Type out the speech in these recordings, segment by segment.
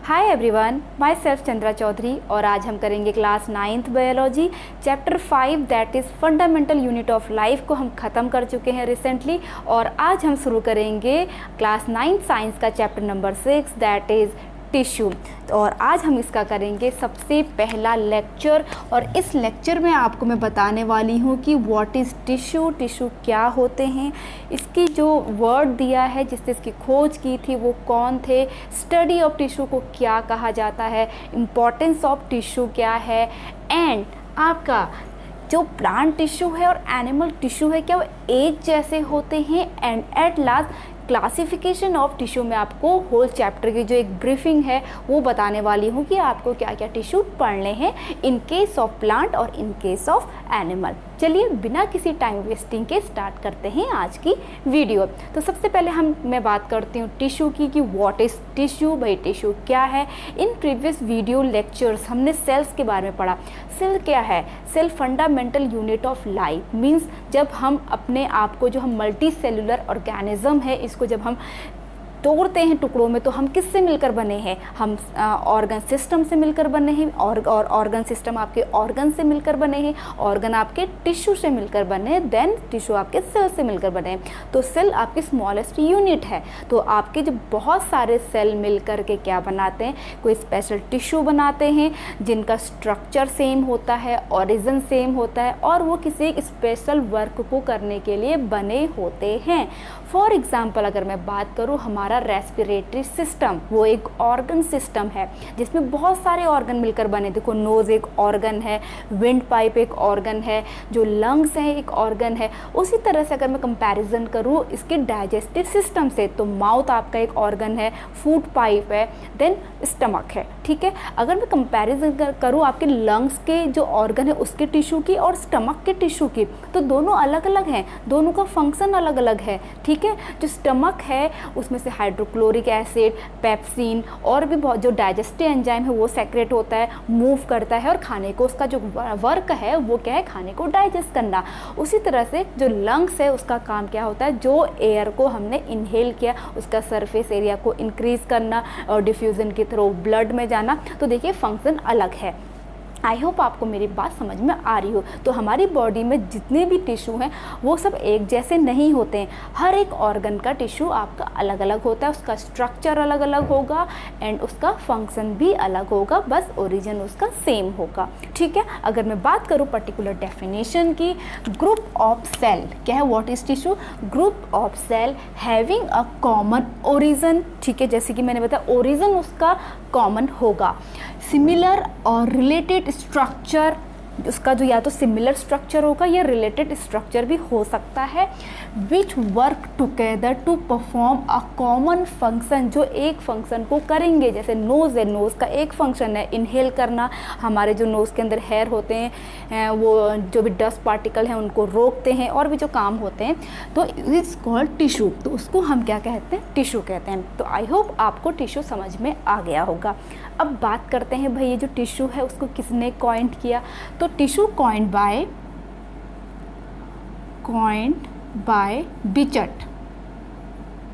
हाय everyone, myself Chandra Chaudhary और आज हम करेंगे class 9th biology chapter 5 that is fundamental unit of life को हम ख़त्म कर चुके हैं रिसेंटली। और आज हम शुरू करेंगे क्लास 9th साइंस का chapter number 6 that is tissue. और आज हम इसका करेंगे सबसे पहला लेक्चर और इस लेक्चर में आपको मैं बताने वाली हूँ कि व्हाट इज़ टिश्यू, टिश्यू क्या होते हैं, इसकी जो वर्ड दिया है जिससे इसकी खोज की थी वो कौन थे, स्टडी ऑफ टिश्यू को क्या कहा जाता है, इम्पोर्टेंस ऑफ टिश्यू क्या है, एंड आपका जो प्लांट टिश्यू है और एनिमल टिश्यू है क्या वो एक जैसे होते हैं, and at last classification of tissue में आपको होल चैप्टर की जो एक ब्रीफिंग है वो बताने वाली हूँ कि आपको क्या क्या टिश्यू पढ़ने हैं इन केस ऑफ प्लांट और इन केस ऑफ एनिमल। चलिए बिना किसी टाइम वेस्टिंग के स्टार्ट करते हैं आज की वीडियो। तो सबसे पहले मैं बात करती हूँ टिश्यू की कि व्हाट इज़ टिश्यू, भाई टिश्यू क्या है। इन प्रीवियस वीडियो लेक्चर्स हमने सेल्स के बारे में पढ़ा। सेल क्या है? Cell fundamental unit of life means जब हम अपने आप को जो हम मल्टी सेलुलर ऑर्गेनिज्म है इसको जब हम तोड़ते हैं टुकड़ों में तो हम किससे मिलकर बने हैं? हम ऑर्गन सिस्टम से मिलकर बने हैं और ऑर्गन सिस्टम आपके ऑर्गन से मिलकर बने हैं, ऑर्गन आपके टिश्यू से मिलकर बने हैं, देन टिश्यू आपके सेल से मिलकर बने हैं। तो सेल आपकी स्मॉलेस्ट यूनिट है। तो आपके जो बहुत सारे सेल मिलकर के क्या बनाते हैं, कोई स्पेशल टिश्यू बनाते हैं जिनका स्ट्रक्चर सेम होता है, ओरिजिन सेम होता है और वो किसी एक स्पेशल वर्क को करने के लिए बने होते हैं। फॉर एग्जाम्पल अगर मैं बात करूँ, हमारा रेस्पिरेटरी सिस्टम वो एक ऑर्गन सिस्टम है जिसमें बहुत सारे ऑर्गन मिलकर बने। देखो नोज़ एक ऑर्गन है, विंड पाइप एक ऑर्गन है, जो लंग्स है एक ऑर्गन है। उसी तरह से अगर मैं कंपैरिजन करूँ इसके डाइजेस्टिव सिस्टम से तो माउथ आपका एक ऑर्गन है, फूड पाइप है, देन स्टमक है। ठीक है, अगर मैं कंपैरिजन करूँ आपके लंग्स के जो ऑर्गन है उसके टिश्यू की और स्टमक के टिश्यू की तो दोनों अलग अलग हैं, दोनों का फंक्शन अलग अलग है। ठीक है, जो स्टमक है उसमें से हाइड्रोक्लोरिक एसिड, पेप्सिन और भी बहुत जो डाइजेस्टिव एंजाइम है वो सेक्रेट होता है, मूव करता है और खाने को उसका जो वर्क है वो क्या है, खाने को डाइजेस्ट करना। उसी तरह से जो लंग्स है उसका काम क्या होता है, जो एयर को हमने इनहेल किया उसका सरफेस एरिया को इंक्रीज करना और डिफ्यूजन के थ्रू ब्लड में जाना। तो देखिए फंक्शन अलग है। आई होप आपको मेरी बात समझ में आ रही हो। तो हमारी बॉडी में जितने भी टिश्यू हैं वो सब एक जैसे नहीं होते हैं। हर एक ऑर्गन का टिश्यू आपका अलग अलग होता है, उसका स्ट्रक्चर अलग अलग होगा एंड उसका फंक्शन भी अलग होगा, बस ओरिजिन उसका सेम होगा। ठीक है, अगर मैं बात करूँ पर्टिकुलर डेफिनेशन की, ग्रुप ऑफ सेल क्या है, what is tissue? Group of cell having a common origin. ठीक है, जैसे कि मैंने बताया ओरिजिन उसका कॉमन होगा, सिमिलर और रिलेटेड स्ट्रक्चर, उसका जो या तो सिमिलर स्ट्रक्चर होगा या रिलेटेड स्ट्रक्चर भी हो सकता है, which work together to perform a common function, जो एक फंक्शन को करेंगे। जैसे नोज़ है, नोज़ का एक फंक्शन है इनहेल करना, हमारे जो नोज़ के अंदर हेयर होते हैं वो जो भी डस्ट पार्टिकल हैं उनको रोकते हैं और भी जो काम होते हैं, तो इट्स कॉल्ड टिश्यू। तो उसको हम क्या कहते हैं, टिश्यू कहते हैं। तो आई होप आपको टिश्यू समझ में आ गया होगा। अब बात करते हैं भाई ये जो टिश्यू है उसको किसने कॉइंड किया? तो टिश्यू कॉइंड बाय बिचट,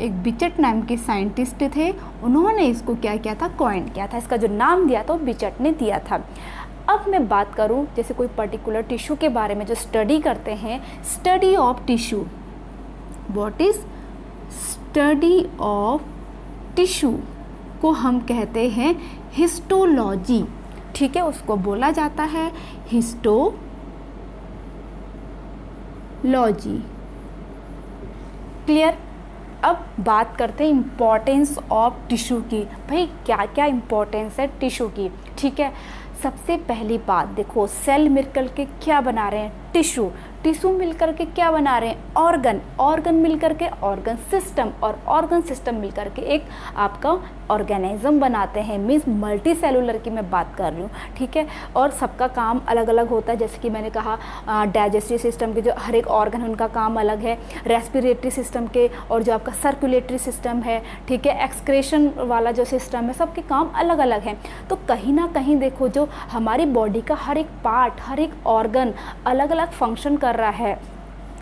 एक बिचट नाम के साइंटिस्ट थे, उन्होंने इसको क्या किया था, कॉइंड किया था। इसका जो नाम दिया था वो बिचट ने दिया था। अब मैं बात करूं जैसे कोई पर्टिकुलर टिश्यू के बारे में जो स्टडी करते हैं, study of tissue, what is study of tissue को हम कहते हैं हिस्टोलॉजी। ठीक है, उसको बोला जाता है हिस्टोलॉजी। क्लियर? अब बात करते हैं इम्पॉर्टेंस ऑफ टिश्यू की। भाई क्या क्या इम्पॉर्टेंस है टिश्यू की? ठीक है, सबसे पहली बात देखो, सेल मिलकर के क्या बना रहे हैं, टिश्यू। टिश्यू मिलकर के क्या बना रहे हैं, ऑर्गन। ऑर्गन मिलकर के ऑर्गन सिस्टम, और ऑर्गन सिस्टम मिलकर के एक आपका ऑर्गेनिज्म बनाते हैं। मीन्स मल्टी सेलुलर की मैं बात कर रही हूँ। ठीक है, और सबका काम अलग अलग होता है। जैसे कि मैंने कहा डाइजेस्टिव सिस्टम के जो हर एक ऑर्गन है उनका काम अलग है, रेस्पिरेटरी सिस्टम के और जो आपका सर्कुलेटरी सिस्टम है, ठीक है, एक्सक्रेशन वाला जो सिस्टम है, सबके काम अलग अलग हैं। तो कहीं ना कहीं देखो जो हमारी बॉडी का हर एक पार्ट, हर एक ऑर्गन अलग अलग फंक्शन कर रहा है,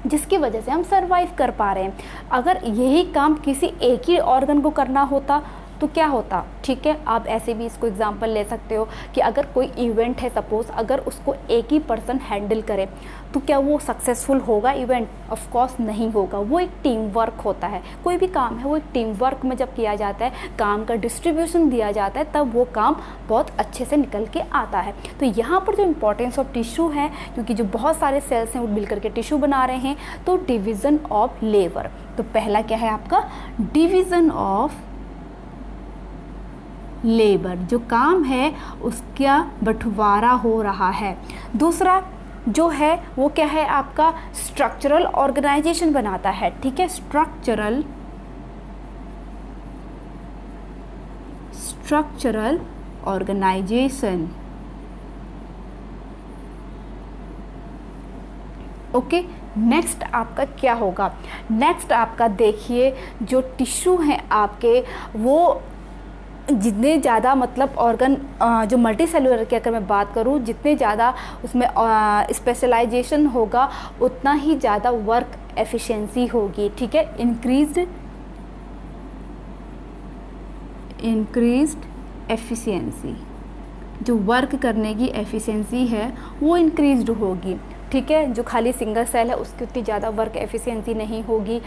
जिसकी वजह से हम सर्वाइव कर पा रहे हैं। अगर यही काम किसी एक ही ऑर्गन को करना होता तो क्या होता, ठीक है। आप ऐसे भी इसको एग्जांपल ले सकते हो कि अगर कोई इवेंट है सपोज, अगर उसको एक ही पर्सन हैंडल करे तो क्या वो सक्सेसफुल होगा इवेंट? ऑफ कोर्स नहीं होगा। वो एक टीम वर्क होता है, कोई भी काम है वो एक टीम वर्क में जब किया जाता है, काम का डिस्ट्रीब्यूशन दिया जाता है, तब वो काम बहुत अच्छे से निकल के आता है। तो यहाँ पर जो इम्पोर्टेंस ऑफ टिश्यू है, क्योंकि जो बहुत सारे सेल्स हैं वो मिलकर के टिश्यू बना रहे हैं, तो डिवीज़न ऑफ लेबर। तो पहला क्या है आपका? डिवीज़न ऑफ लेबर, जो काम है उसका बंटवारा हो रहा है। दूसरा जो है वो क्या है आपका? स्ट्रक्चरल ऑर्गेनाइजेशन बनाता है, ठीक है। Structural organisation, okay. नेक्स्ट आपका क्या होगा? नेक्स्ट आपका देखिए, जो टिश्यू हैं आपके वो जितने ज़्यादा मतलब ऑर्गन जो मल्टी सेलुलर की अगर मैं बात करूँ, जितने ज़्यादा उसमें स्पेशलाइजेशन होगा उतना ही ज़्यादा वर्क एफिशिएंसी होगी, ठीक है। इंक्रीज्ड एफिशिएंसी, जो वर्क करने की एफिशिएंसी है वो इंक्रीज्ड होगी, ठीक है। जो खाली सिंगल सेल है उसकी उतनी ज़्यादा वर्क एफिशिएंसी नहीं होगी।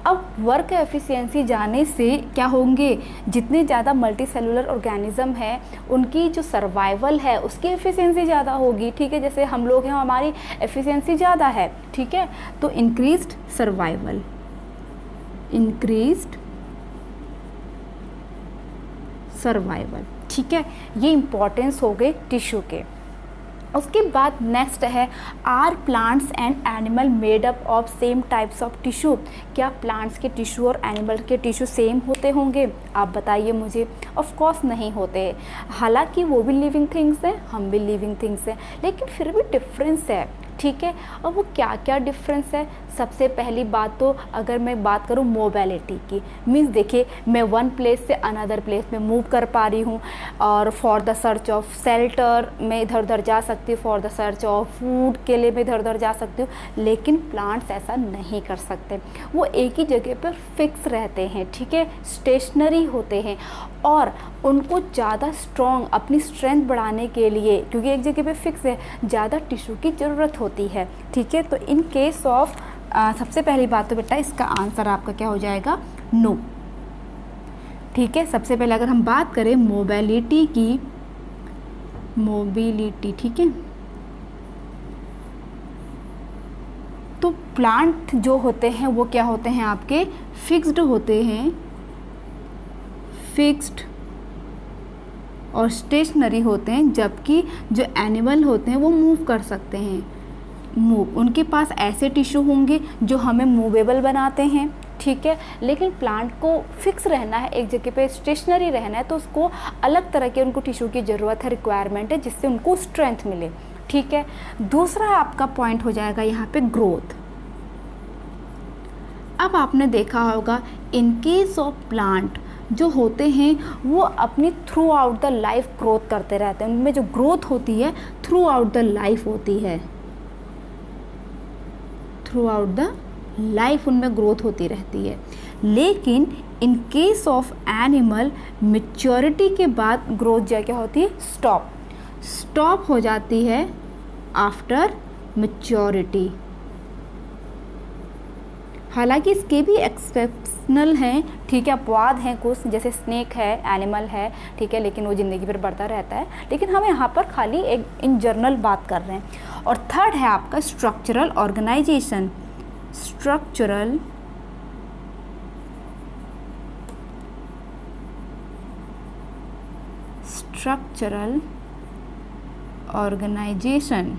अब वर्क एफिशिएंसी जाने से क्या होंगे? जितने ज़्यादा मल्टी सेलुलर ऑर्गेनिज्म है उनकी जो सर्वाइवल है उसकी एफिशिएंसी ज़्यादा होगी, ठीक है। जैसे हम लोग हैं, हमारी एफिशिएंसी ज़्यादा है, ठीक है। तो इंक्रीज्ड सर्वाइवल, ठीक है। ये इंपॉर्टेंस हो गए टिश्यू के। उसके बाद नेक्स्ट है, are plants and animal made up of same types of tissue? क्या प्लांट्स के टिश्यू और एनिमल के टिश्यू सेम होते होंगे? आप बताइए मुझे। ऑफ कोर्स नहीं होते। हालांकि वो भी लिविंग थिंग्स हैं, हम भी लिविंग थिंग्स हैं, लेकिन फिर भी डिफरेंस है, ठीक है। और वो क्या क्या डिफरेंस है? सबसे पहली बात तो अगर मैं बात करूँ मोबिलिटी की, मीन्स देखिए मैं वन प्लेस से अनदर प्लेस में मूव कर पा रही हूँ, और for the search of shelter मैं इधर उधर जा सकती हूँ, for the search of food के लिए मैं इधर उधर जा सकती हूँ। लेकिन प्लांट्स ऐसा नहीं कर सकते, वो एक ही जगह पर फिक्स रहते हैं, ठीक है, स्टेशनरी होते हैं। और उनको ज़्यादा स्ट्रॉन्ग, अपनी स्ट्रेंथ बढ़ाने के लिए, क्योंकि एक जगह पे फिक्स है, ज़्यादा टिश्यू की ज़रूरत होती है, ठीक है। तो इन केस ऑफ सबसे पहली बात तो बेटा इसका आंसर आपका क्या हो जाएगा? नो, ठीक है। सबसे पहले अगर हम बात करें मोबिलिटी की, ठीक है, तो प्लांट जो होते हैं वो क्या होते हैं आपके? फिक्स्ड होते हैं, फिक्स्ड और स्टेशनरी होते हैं, जबकि जो एनिमल होते हैं वो मूव कर सकते हैं। उनके पास ऐसे टिश्यू होंगे जो हमें मूवेबल बनाते हैं, ठीक है। लेकिन प्लांट को फिक्स रहना है, एक जगह पे स्टेशनरी रहना है, तो उसको अलग तरह के उनको टिश्यू की ज़रूरत है, रिक्वायरमेंट है, जिससे उनको स्ट्रेंथ मिले, ठीक है। दूसरा आपका पॉइंट हो जाएगा यहाँ पे ग्रोथ। अब आपने देखा होगा इन केस ऑफ प्लांट जो होते हैं वो अपनी through out the life growth करते रहते हैं। उनमें जो ग्रोथ होती है थ्रू आउट द लाइफ होती है, थ्रू आउट द लाइफ उनमें ग्रोथ होती रहती है। लेकिन in case of animal maturity के बाद ग्रोथ क्या होती है? स्टॉप हो जाती है आफ्टर मैच्योरिटी। हालांकि इसके भी एक्सेप्शनल हैं, ठीक है, अपवाद हैं कुछ, जैसे स्नेक है, एनिमल है, ठीक है, लेकिन वो ज़िंदगी भर बढ़ता रहता है। लेकिन हम यहाँ पर खाली एक इन जनरल बात कर रहे हैं। और थर्ड है आपका स्ट्रक्चरल ऑर्गेनाइजेशन। Structural organisation.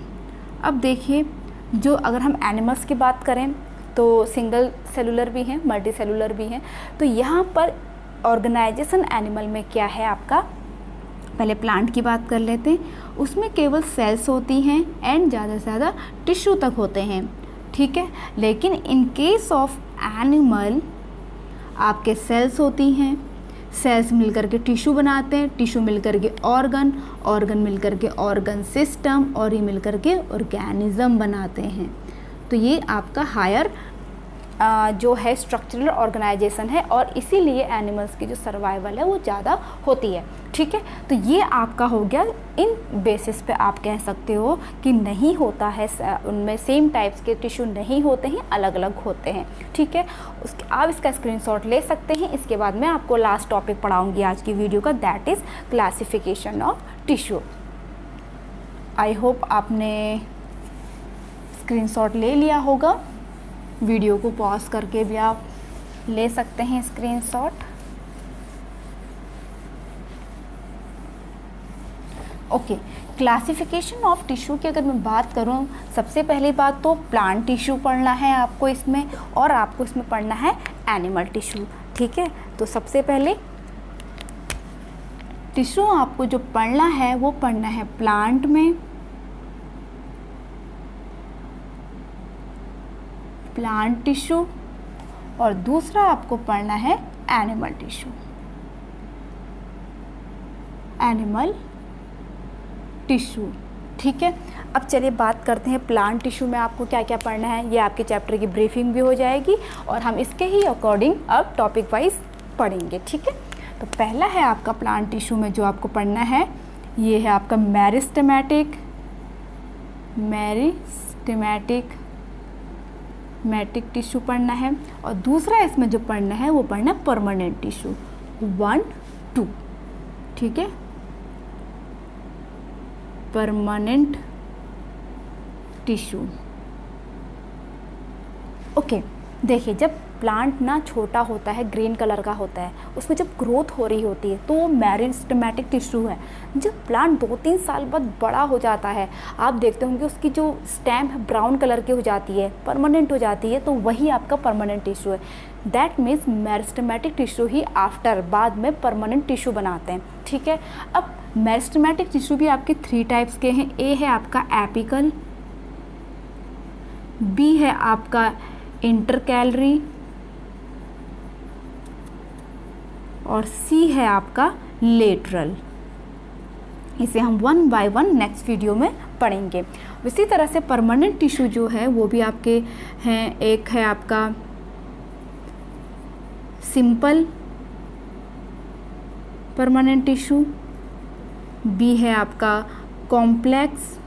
अब देखिए, जो अगर हम एनिमल्स की बात करें तो सिंगल सेलुलर भी हैं, मल्टी सेलुलर भी हैं। तो यहाँ पर ऑर्गेनाइजेशन एनिमल में क्या है आपका? पहले प्लांट की बात कर लेते हैं, उसमें केवल सेल्स होती हैं एंड ज़्यादा से ज़्यादा टिश्यू तक होते हैं, ठीक है। लेकिन इन केस ऑफ एनिमल आपके सेल्स होती हैं, सेल्स मिलकर के टिश्यू बनाते हैं, टिश्यू मिलकर के ऑर्गन, ऑर्गन मिलकर के ऑर्गन सिस्टम, और ये मिलकर के ऑर्गेनिज्म बनाते हैं। तो ये आपका हायर जो है स्ट्रक्चरल ऑर्गेनाइजेशन है और इसीलिए एनिमल्स की जो सर्वाइवल है वो ज़्यादा होती है। ठीक है, तो ये आपका हो गया, इन बेसिस पे आप कह सकते हो कि नहीं होता है, उनमें सेम टाइप्स के टिश्यू नहीं होते हैं, अलग अलग होते हैं। ठीक है, उसके आप इसका स्क्रीनशॉट ले सकते हैं। इसके बाद मैं आपको लास्ट टॉपिक पढ़ाऊँगी आज की वीडियो का, that is classification of tissue. I hope आपने स्क्रीनशॉट ले लिया होगा। वीडियो को पॉज करके भी आप ले सकते हैं screenshot. Okay, classification of tissue की अगर मैं बात करूं, सबसे पहली बात तो प्लांट टिश्यू पढ़ना है आपको इसमें, और आपको इसमें पढ़ना है एनिमल टिश्यू। ठीक है, तो सबसे पहले टिश्यू आपको जो पढ़ना है वो पढ़ना है प्लांट में, प्लांट टिश्यू, और दूसरा आपको पढ़ना है एनिमल टिश्यू, एनिमल टिश्यू। ठीक है, अब चलिए बात करते हैं प्लांट टिश्यू में आपको क्या क्या पढ़ना है। ये आपके चैप्टर की ब्रीफिंग भी हो जाएगी और हम इसके ही अकॉर्डिंग अब टॉपिक वाइज पढ़ेंगे। ठीक है, तो पहला है आपका प्लांट टिश्यू में जो आपको पढ़ना है, ये है आपका मेरिस्टेमेटिक टिश्यू पढ़ना है, और दूसरा इसमें जो पढ़ना है वो पढ़ना है परमानेंट टिश्यू 1, 2। ठीक है, परमानेंट टिश्यू। ओके, देखिए जब प्लांट ना छोटा होता है, ग्रीन कलर का होता है, उसमें जब ग्रोथ हो रही होती है तो वो मेरिस्टेमेटिक टिश्यू है। जब प्लांट 2-3 साल बाद बड़ा हो जाता है, आप देखते होंगे उसकी जो स्टेम है ब्राउन कलर की हो जाती है, परमानेंट हो जाती है, तो वही आपका परमानेंट टिश्यू है। That means meristematic tissue he after बाद में परमानेंट टिश्यू बनाते हैं। ठीक है, अब मेरिस्टेमेटिक टिश्यू भी आपके 3 टाइप्स के हैं। ए है आपका एपिकल, बी है आपका इंटरकैलरी, और सी है आपका लेटरल। इसे हम 1 बाय 1 नेक्स्ट वीडियो में पढ़ेंगे। इसी तरह से परमानेंट टिश्यू जो है वो भी आपके हैं, एक है आपका सिंपल परमानेंट टिश्यू, बी है आपका कॉम्प्लेक्स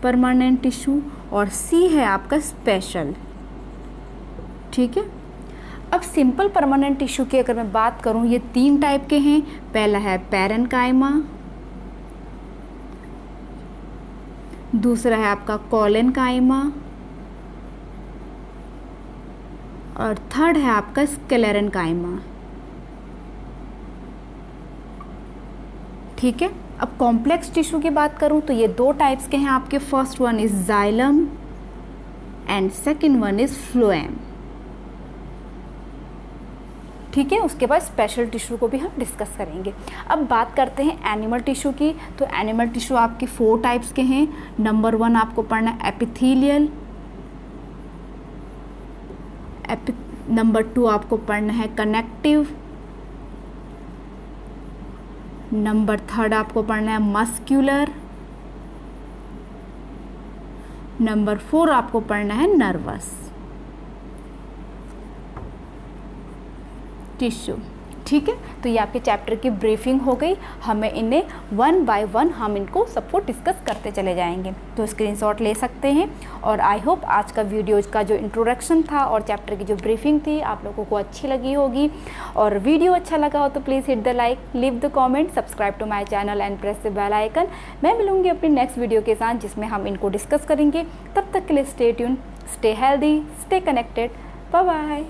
परमानेंट टिश्यू, और सी है आपका स्पेशल। ठीक है, अब सिंपल परमानेंट टिश्यू की अगर मैं बात करूं, ये 3 टाइप के हैं। पहला है पैरेन्काइमा, दूसरा है आपका कॉलेनकाइमा, और थर्ड है आपका स्क्लेरेन्काइमा। ठीक है, अब कॉम्प्लेक्स टिश्यू की बात करूं तो ये 2 टाइप्स के हैं आपके। First one is xylem and second one is phloem. ठीक है, उसके बाद स्पेशल टिश्यू को भी हम डिस्कस करेंगे। अब बात करते हैं एनिमल टिश्यू की, तो एनिमल टिश्यू आपके 4 टाइप्स के हैं। नंबर 1 आपको पढ़ना है एपिथेलियल, नंबर 2 आपको पढ़ना है कनेक्टिव, नंबर 3 आपको पढ़ना है मस्क्यूलर, नंबर 4 आपको पढ़ना है नर्वस टिश्यू। ठीक है, तो ये आपके चैप्टर की ब्रीफिंग हो गई। हमें इन्हें 1 बाय 1 हम इनको सबको डिस्कस करते चले जाएंगे, तो स्क्रीनशॉट ले सकते हैं। और आई होप आज का वीडियो का जो इंट्रोडक्शन था और चैप्टर की जो ब्रीफिंग थी आप लोगों को अच्छी लगी होगी। और वीडियो अच्छा लगा हो तो please hit the like, leave the comment, subscribe to my channel and press the bell icon. मैं मिलूंगी अपनी नेक्स्ट वीडियो के साथ जिसमें हम इनको डिस्कस करेंगे। तब तक के लिए stay tune, stay healthy, stay connected, bye bye.